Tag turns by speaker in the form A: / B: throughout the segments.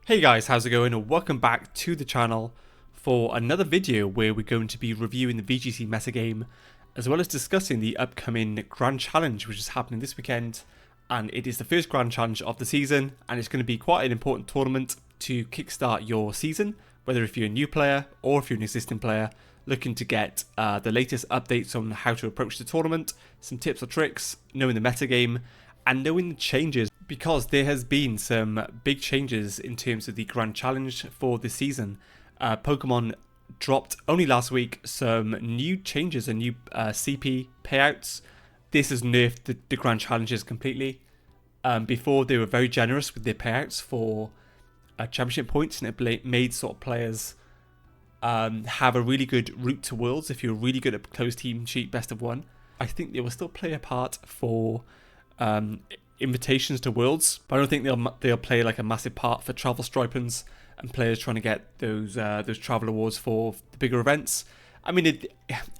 A: Hey guys, how's it going? Welcome back to the channel for another video where we're going to be reviewing the VGC metagame as well as discussing the upcoming Grand Challenge which is happening this weekend, and it is the first Grand Challenge of the season and it's going to be quite an important tournament to kickstart your season, whether if you're a new player or if you're an existing player looking to get the latest updates on how to approach the tournament, some tips or tricks, knowing the metagame and knowing the changes, because there has been some big changes in terms of the Grand Challenge for this season. Pokemon dropped only last week some new changes and new CP payouts. This has nerfed the Grand Challenges completely. Before they were very generous with their payouts for championship points, and it made sort of players have a really good route to Worlds if you're really good at closed team sheet best of one. I think they will still play a part for invitations to Worlds, but I don't think they'll play like a massive part for travel stipends and players trying to get those travel awards for the bigger events. I mean,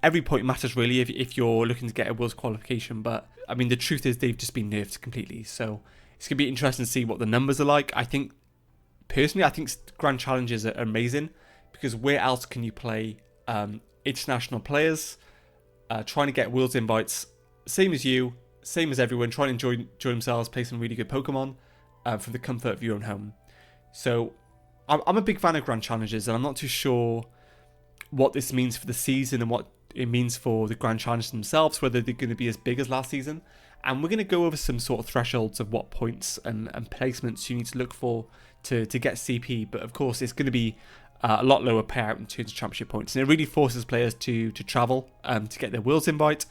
A: every point matters really if you're looking to get a Worlds qualification, but I mean the truth is they've just been nerfed completely. So it's gonna be interesting to see what the numbers are like. I think personally, I think Grand Challenges are amazing because where else can you play international players trying to get Worlds invites, same as you. Same as everyone, trying to enjoy themselves, play some really good Pokemon from the comfort of your own home. So I'm a big fan of Grand Challenges, and I'm not too sure what this means for the season and what it means for the Grand Challenges themselves, whether they're going to be as big as last season. And we're going to go over some sort of thresholds of what points and placements you need to look for to get CP. But of course, it's going to be a lot lower payout in terms of championship points. And it really forces players to travel to get their Worlds invite.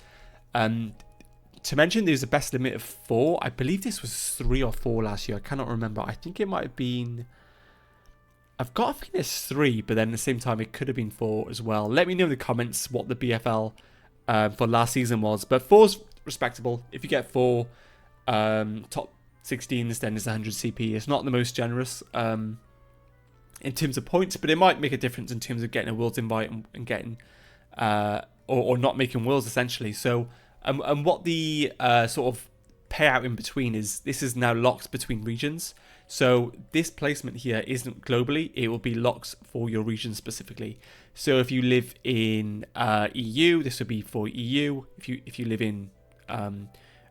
A: To mention, there's a best limit of 4. I believe this was 3 or 4 last year. I cannot remember. I think it might have been... I've got a feeling it's 3, but then at the same time, it could have been 4 as well. Let me know in the comments what the BFL for last season was. But 4's respectable. If you get 4 top 16s, then it's 100 CP. It's not the most generous in terms of points, but it might make a difference in terms of getting a Worlds invite and getting... or not making Worlds, essentially. So... And what the sort of payout in between is, this is now locked between regions. So this placement here isn't globally, it will be locked for your region specifically. So if you live in EU, this would be for EU. If you live in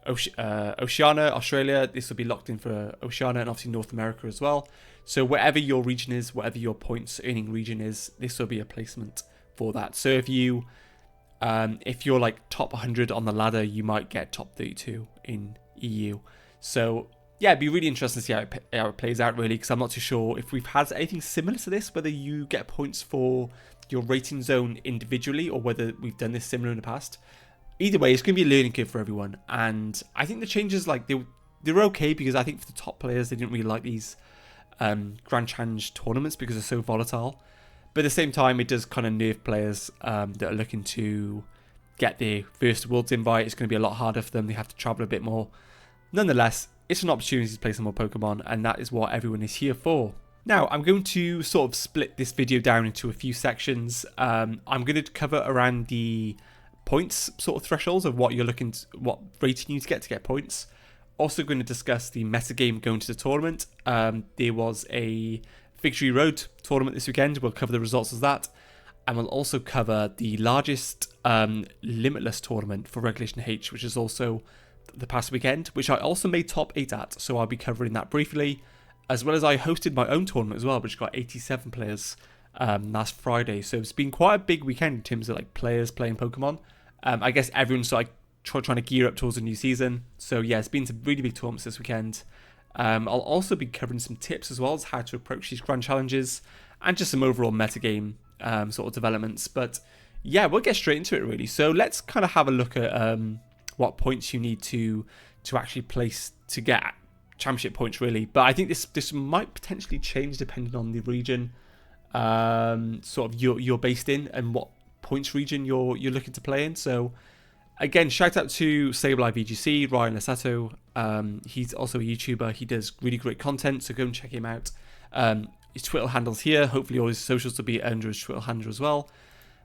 A: Oceania, Australia, this will be locked in for Oceania, and obviously North America as well. So wherever your region is, whatever your points earning region is, this will be a placement for that. So if you're like top 100 on the ladder, you might get top 32 in EU. So yeah, it'd be really interesting to see how it plays out really, because I'm not too sure if we've had anything similar to this, whether you get points for your rating zone individually or whether we've done this similar in the past. Either way, it's going to be a learning curve for everyone, and I think the changes, like they're okay, because I think for the top players they didn't really like these Grand Challenge tournaments because they're so volatile. But at the same time, it does kind of nerf players that are looking to get their first Worlds invite. It's going to be a lot harder for them. They have to travel a bit more. Nonetheless, it's an opportunity to play some more Pokemon, and that is what everyone is here for. Now, I'm going to sort of split this video down into a few sections. I'm going to cover around the points sort of thresholds of what what rating you need to get points. Also going to discuss the metagame going to the tournament. There was a Victory Road tournament this weekend. We'll cover the results of that, and we'll also cover the largest Limitless tournament for Regulation H, which is also the past weekend, which I also made top 8 at, so I'll be covering that briefly, as well as I hosted my own tournament as well, which got 87 players last Friday. So it's been quite a big weekend in terms of like players playing Pokemon. I guess everyone's like trying to gear up towards a new season. So yeah, it's been some really big tournaments this weekend. I'll also be covering some tips as well as how to approach these Grand Challenges and just some overall metagame sort of developments. But yeah, we'll get straight into it really. So let's kind of have a look at what points you need to actually place to get championship points really. But I think this might potentially change depending on the region sort of you're based in and what points region you're looking to play in. So again, shout out to Sableye VGC, Ryan Lassato. He's also a YouTuber. He does really great content, so go and check him out. His Twitter handle's here. Hopefully all his socials will be under his Twitter handle as well.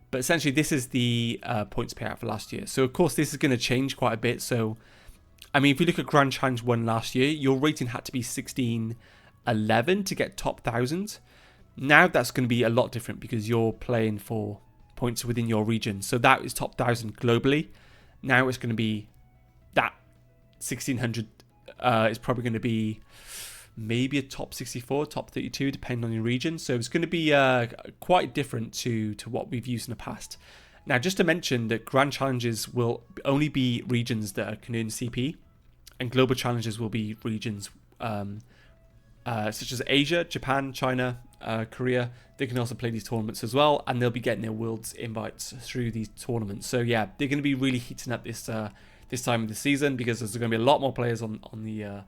A: But essentially, this is the points payout for last year. So of course, this is going to change quite a bit. So I mean, if you look at Grand Challenge 1 last year, your rating had to be 16 11 to get top 1,000. Now that's going to be a lot different because you're playing for points within your region. So that is top 1,000 globally. Now it's going to be that 1,600 is probably going to be maybe a top 64, top 32, depending on your region. So it's going to be quite different to what we've used in the past. Now, just to mention that Grand Challenges will only be regions that can earn CP, and Global Challenges will be regions such as Asia, Japan, China, Korea. They can also play these tournaments as well, and they'll be getting their Worlds invites through these tournaments. So yeah, they're going to be really heating up this time of the season because there's going to be a lot more players on the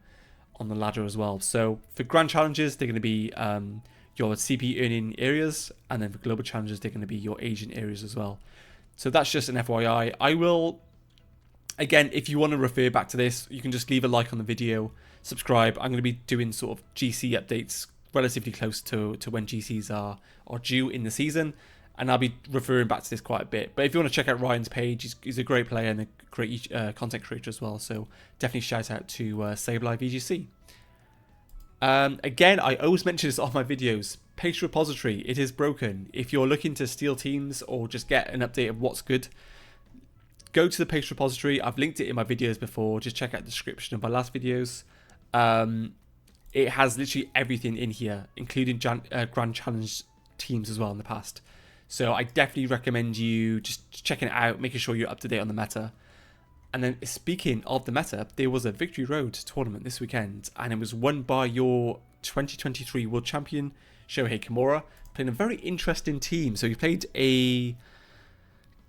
A: ladder as well. So for Grand Challenges, they're going to be your CP earning areas, and then for Global Challenges, they're going to be your Asian areas as well. So that's just an FYI. I will, again, if you want to refer back to this, you can just leave a like on the video, subscribe. I'm going to be doing sort of GC updates relatively close to when GCs are due in the season, and I'll be referring back to this quite a bit. But if you want to check out Ryan's page, he's a great player and a great content creator as well, so definitely shout out to Sableye VGC. Again, I always mention this on my videos. Page repository, it is broken. If you're looking to steal teams or just get an update of what's good, go to the page repository. I've linked it in my videos before. Just check out the description of my last videos. It has literally everything in here, including Grand Challenge teams as well in the past. So I definitely recommend you just checking it out, making sure you're up to date on the meta. And then speaking of the meta, there was a Victory Road tournament this weekend, and it was won by your 2023 World Champion, Shohei Kimura, playing a very interesting team. So he played a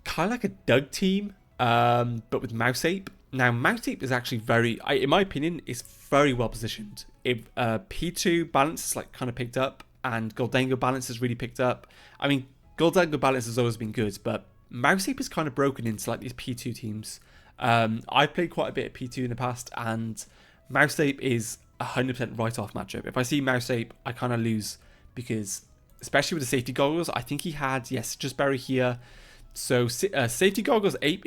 A: kind of like a Doug team, but with Mouse Ape. Now, Mouse Ape is actually very, in my opinion, is very well positioned. If P2 balance is like kind of picked up, and Goldango balance has really picked up. I mean, Goldango balance has always been good, but Mouse Ape is kind of broken into like these P2 teams. I've played quite a bit of P2 in the past, and Mouse Ape is 100% write-off matchup. If I see Mouse Ape, I kind of lose, because especially with the safety goggles, I think he had, yes, just Berry here. So safety goggles Ape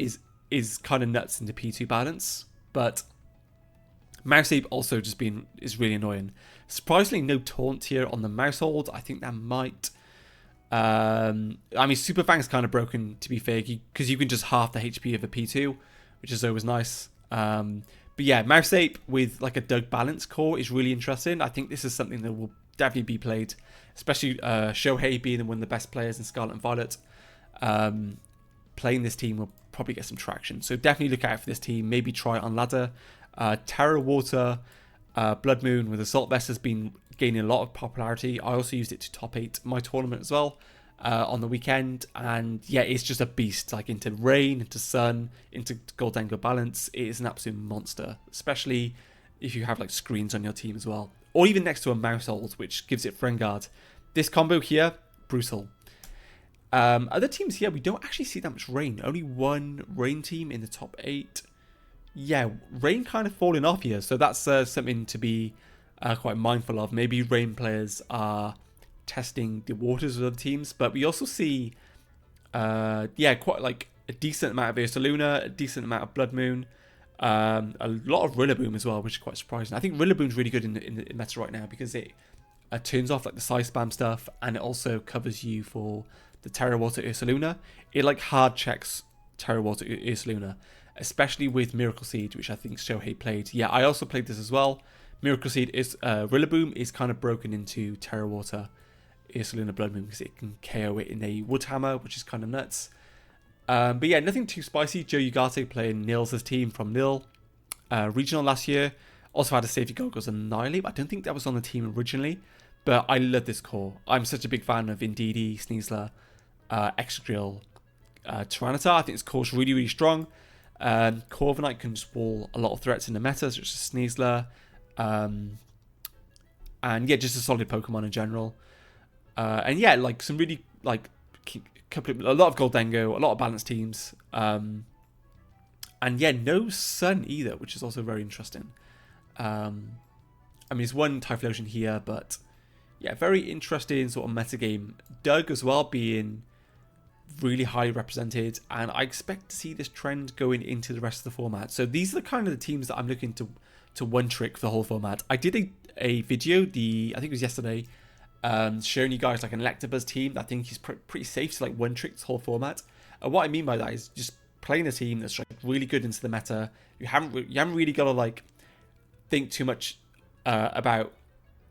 A: is kind of nuts into P2 balance, but Mouse Ape also just is really annoying. Surprisingly, no taunt here on the mouse hold. I think that might. I mean, Super Fang's kind of broken, to be fair, because you can just half the HP of a P2, which is always nice. But yeah, Mouse Ape with like a Doug balance core is really interesting. I think this is something that will definitely be played, especially Shohei being one of the best players in Scarlet and Violet. Playing this team will probably get some traction. So definitely look out for this team. Maybe try it on ladder. Terra Water, Blood Moon with Assault Vest has been gaining a lot of popularity. I also used it to top 8 my tournament as well on the weekend. And yeah, it's just a beast. Like into Rain, into Sun, into Goldango balance. It is an absolute monster, especially if you have like screens on your team as well. Or even next to a mouse hold, which gives it friend guard. This combo here, brutal. Other teams here, we don't actually see that much Rain. Only one Rain team in the top 8. Yeah, Rain kind of falling off here, so that's something to be quite mindful of. Maybe Rain players are testing the waters of other teams, but we also see, quite like a decent amount of Ursaluna, a decent amount of Blood Moon, a lot of Rillaboom as well, which is quite surprising. I think Rillaboom's really good in the meta right now because it turns off like the side spam stuff, and it also covers you for the Terra Water Ursaluna. It like hard checks Terra Water Ursaluna, especially with Miracle Seed, which I think Shohei played. Yeah, I also played this as well. Miracle Seed is Rillaboom is kind of broken into Terra Water Ursaluna Blood Moon because it can KO it in a Wood Hammer, which is kind of nuts. But yeah, nothing too spicy. Joe Ugarte playing Nils' team from Nil. Regional last year. Also had a safety goggles Annihilate. I don't think that was on the team originally, but I love this core. I'm such a big fan of Indeedee, Sneasler, Excadrill, Tyranitar. I think this core's really, really strong. Corviknight can just wall a lot of threats in the meta, such as Sneasler. And yeah, just a solid Pokemon in general. And yeah, like some really like a lot of Goldango, a lot of balanced teams. And yeah, no Sun either, which is also very interesting. I mean, there's one Typhlosion here, but yeah, very interesting sort of metagame. Doug as well being really highly represented, and I expect to see this trend going into the rest of the format. So these are the kind of the teams that I'm looking to one trick for the whole format. I did a video, I think it was yesterday, showing you guys like an Electabuzz team that I think is pretty safe to like one trick this whole format. And what I mean by that is just playing a team that's like really good into the meta. You haven't really got to like think too much about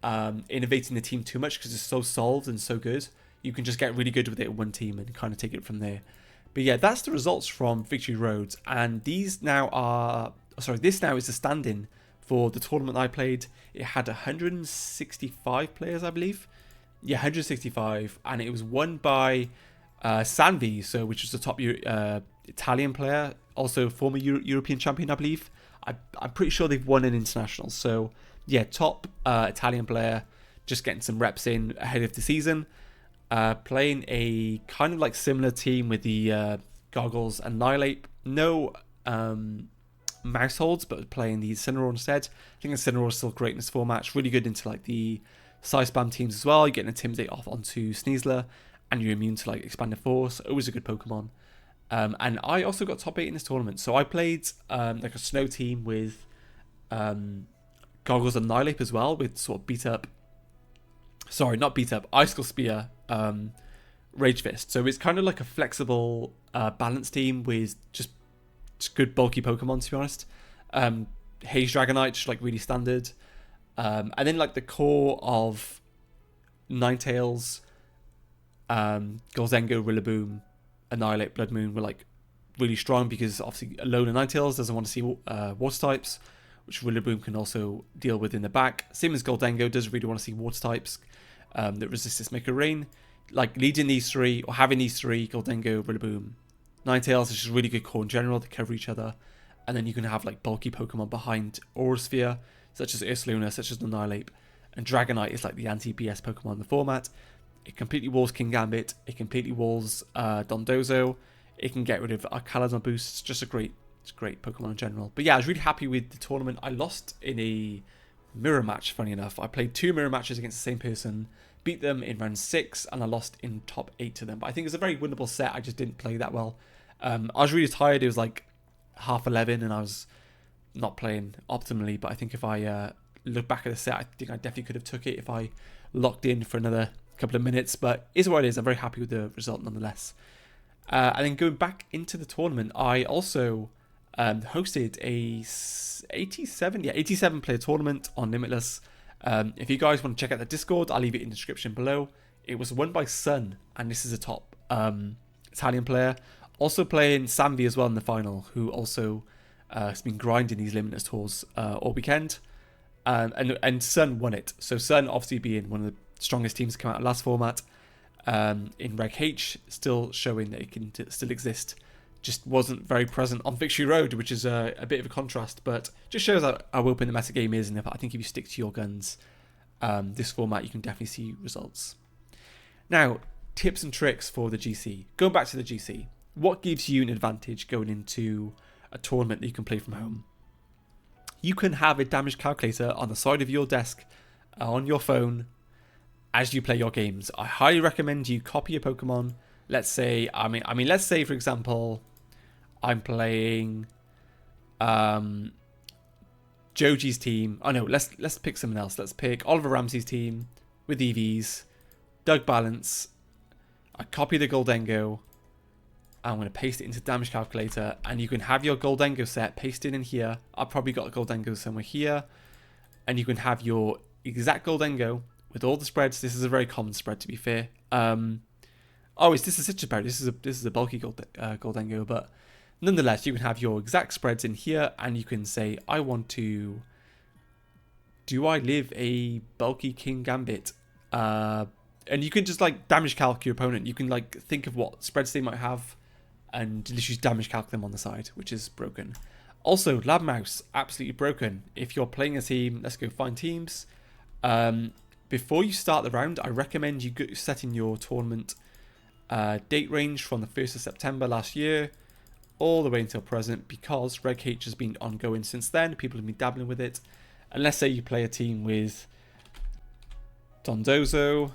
A: innovating the team too much, because it's so solved and so good. You can just get really good with it in one team and kind of take it from there. But yeah, that's the results from Victory Road, and this now is the stand-in for the tournament I played. It had 165 players, I believe. Yeah, 165, and it was won by Sanvi, which is the top Italian player, also former European champion, I believe. I'm pretty sure they've won an international. So yeah, top Italian player, just getting some reps in ahead of the season. Playing a kind of like similar team with the Goggles and Nihilate. No mouse holds, but playing the Incineroar instead. I think Incineroar is still great in this format. It's really good into like the Psy Spam teams as well. You get an Intimidate off onto Sneasler, and you're immune to like Expanded Force. Always a good Pokemon. And I also got top 8 in this tournament. So I played like a snow team with Goggles and Nihilate as well, with sort of Icicle Spear, Rage Fist. So it's kind of like a flexible balance team with just good bulky Pokemon, to be honest. Haze Dragonite, just like really standard. And then like the core of Ninetales, Golzengo, Rillaboom, Annihilate, Blood Moon were like really strong, because obviously Alola Ninetales doesn't want to see water types, which Rillaboom can also deal with in the back. Same as Goldengo doesn't really want to see water types that resist this Mega Rain. Like leading these three, or having these three, Goldengo, Rillaboom, Ninetales, is just really good core in general. They cover each other. And then you can have like bulky Pokemon behind Aura Sphere, such as Ursaluna, such as Annihilate. And Dragonite is like the anti-BS Pokemon in the format. It completely walls King Gambit. It completely walls Dondozo. It can get rid of Caladon Boost. It's just a great Pokemon in general. But yeah, I was really happy with the tournament. I lost in a mirror match, funny enough. I played 2 mirror matches against the same person, beat them in round 6, and I lost in top 8 to them. But I think it's a very winnable set. I just didn't play that well. I was really tired. It was like 11:30, and I was not playing optimally. But I think if I look back at the set, I think I definitely could have took it if I locked in for another couple of minutes. But it's what it is. I'm very happy with the result nonetheless. And then going back into the tournament, I also hosted a 87 player tournament on Limitless. If you guys want to check out the Discord, I'll leave it in the description below. It was won by Sun, and this is a top Italian player. Also playing Sanvi as well in the final, who also has been grinding these Limitless tours all weekend. And Sun won it. So Sun, obviously being one of the strongest teams to come out of last format, in Reg H, still showing that it can still exist. Just wasn't very present on Victory Road, which is a bit of a contrast, but just shows how open the meta game is. And I think if you stick to your guns, this format, you can definitely see results. Now, tips and tricks for the GC. Going back to the GC, what gives you an advantage going into a tournament that you can play from home? You can have a damage calculator on the side of your desk on your phone as you play your games. I highly recommend you copy a Pokemon. Let's say, let's say for example, I'm playing Joji's team. Oh no, let's pick someone else. Let's pick Oliver Ramsey's team with EVs, Doug Balance. I copy the Goldengo. I'm going to paste it into damage calculator, and you can have your Goldengo set pasted in here. I've probably got a Goldengo somewhere here, and you can have your exact Goldengo with all the spreads. This is a very common spread, to be fair. This is such a berry. This is a bulky Goldengo, but nonetheless, you can have your exact spreads in here, and you can say, I want to. Do I live a bulky King Gambit? And you can just like damage calc your opponent. You can like think of what spreads they might have, and literally damage calc them on the side, which is broken. Also, Lab Mouse, absolutely broken. If you're playing a team, let's go find teams. Before you start the round, I recommend you setting your tournament date range from the 1st of September last year all the way until present, because Reg H has been ongoing since then. People have been dabbling with it. And let's say you play a team with Dondozo,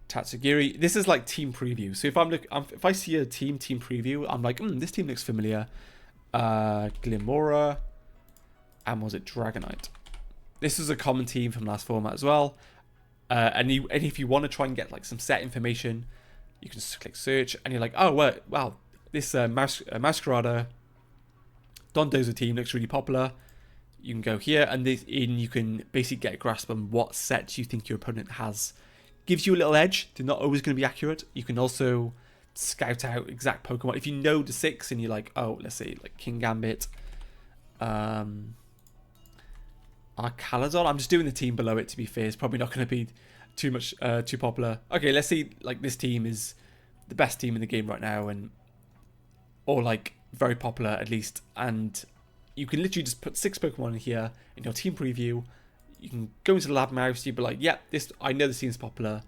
A: Tatsugiri. This is like team preview. So if I see a team preview, I'm like, this team looks familiar. Glimora, and was it Dragonite? This was a common team from last format as well. And if you want to try and get like some set information, you can just click search, and you're like, oh wow, this Masquerada Dondozo team looks really popular. You can go here, and you can basically get a grasp on what sets you think your opponent has. Gives you a little edge. They're not always going to be accurate. You can also scout out exact Pokemon. If you know the 6 and you're like, oh, let's say like King Gambit, Arcaladon. I'm just doing the team below it, to be fair. It's probably not going to be too much too popular. Okay, let's see, like this team is the best team in the game right now, or like very popular at least, and you can literally just put 6 Pokemon in here in your team preview. You can go into the lab mouse, you'd be like, yeah, I know this team's popular.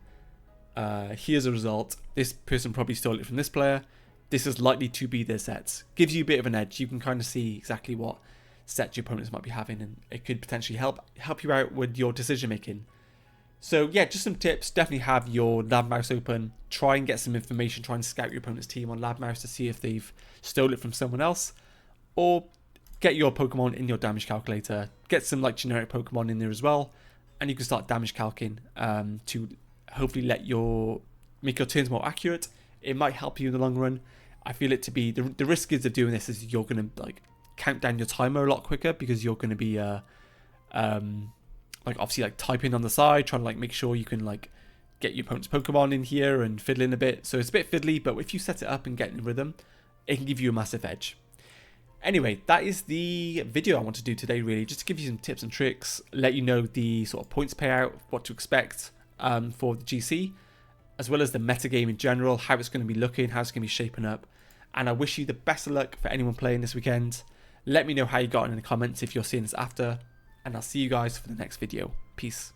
A: Here's a result. This person probably stole it from this player. This is likely to be their sets. Gives you a bit of an edge. You can kind of see exactly what sets your opponents might be having, and it could potentially help you out with your decision making. So yeah, just some tips. Definitely have your lab mouse open. Try and get some information. Try and scout your opponent's team on lab mouse to see if they've stolen it from someone else, or get your Pokemon in your damage calculator. Get some like generic Pokemon in there as well, and you can start damage calcing to hopefully make your turns more accurate. It might help you in the long run. I feel it to be the risk is of doing this is you're going to like count down your timer a lot quicker, because you're going to be like obviously like typing on the side, trying to like make sure you can like get your opponent's Pokemon in here and fiddling a bit. So it's a bit fiddly, but if you set it up and get in rhythm, it can give you a massive edge. Anyway, that is the video I want to do today, really, just to give you some tips and tricks, let you know the sort of points payout, what to expect for the GC, as well as the metagame in general, how it's going to be looking, how it's going to be shaping up. And I wish you the best of luck for anyone playing this weekend. Let me know how you got on in the comments if you're seeing this after, and I'll see you guys for the next video. Peace.